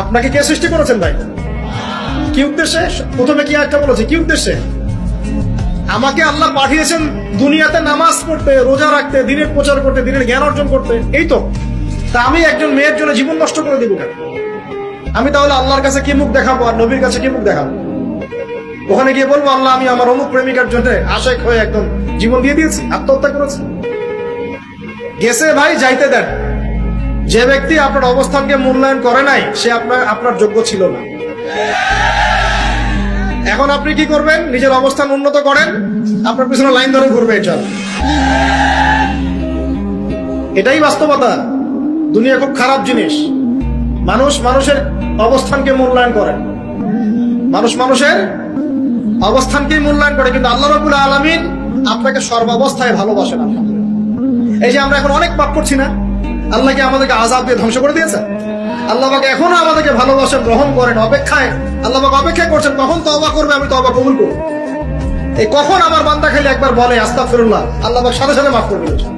আপনাকে কে সৃষ্টি করেছেন ভাই? কি উদ্দেশ্যে? প্রথমে কি একটা বলেছে, কি উদ্দেশ্যে? আমাকে আল্লাহ পাঠিয়েছেন দুনিয়াতে নামাজ পড়তে, রোজা রাখতে, দিনের প্রচার করতে, দিনের জ্ঞান অর্জন করতে, এই তো। তা আমি একজন মেয়ের জন্য জীবন নষ্ট করে দেবো কেন? আমি তাহলে আল্লাহর কাছে কি মুখ দেখাবো আর নবীর কাছে কি মুখ দেখাবো? ওখানে গিয়ে বলবো আল্লাহ আমি আমার অমুক প্রেমিকার জন্য আশেক হয়ে একদম জীবন দিয়ে দিয়েছি, আত্মহত্যা করেছি। গেছে ভাই, যাইতে দেন। যে ব্যক্তি আপনার অবস্থানকে মূল্যায়ন করে নাই সে আপনার যোগ্য ছিল না। এখন আপনি কি করবেন? নিজের অবস্থান উন্নত করেন, আপনার পিছনে লাইন ধরে ঘুরবে। এটাই বাস্তবতা। দুনিয়া খুব খারাপ জিনিস। মানুষ মানুষের অবস্থানকে মূল্যায়ন করে, মানুষ মানুষের অবস্থানকে মূল্যায়ন করে, কিন্তু আল্লাহ রাব্বুল আলামিন আপনাকে সর্বাবস্থায় ভালোবাসেন। এই যে আমরা এখন অনেক পাপ করছি না, আল্লাহ কি আমাদেরকে আযাব দিয়ে ধ্বংস করে দিয়েছে? আল্লাহ পাক এখনো আমাদেরকে ভালোবাসেন, রহম করেন, অপেক্ষায়। আল্লাহ পাক অপেক্ষা করছেন কখন তওবা করবে, আমি তওবা কবুল করব। এই কখন আমার বান্দা খালি একবার বলে আস্তাগফিরুল্লাহ, আল্লাহ পাক সাথে সাথে মাফ করে দিয়েছেন।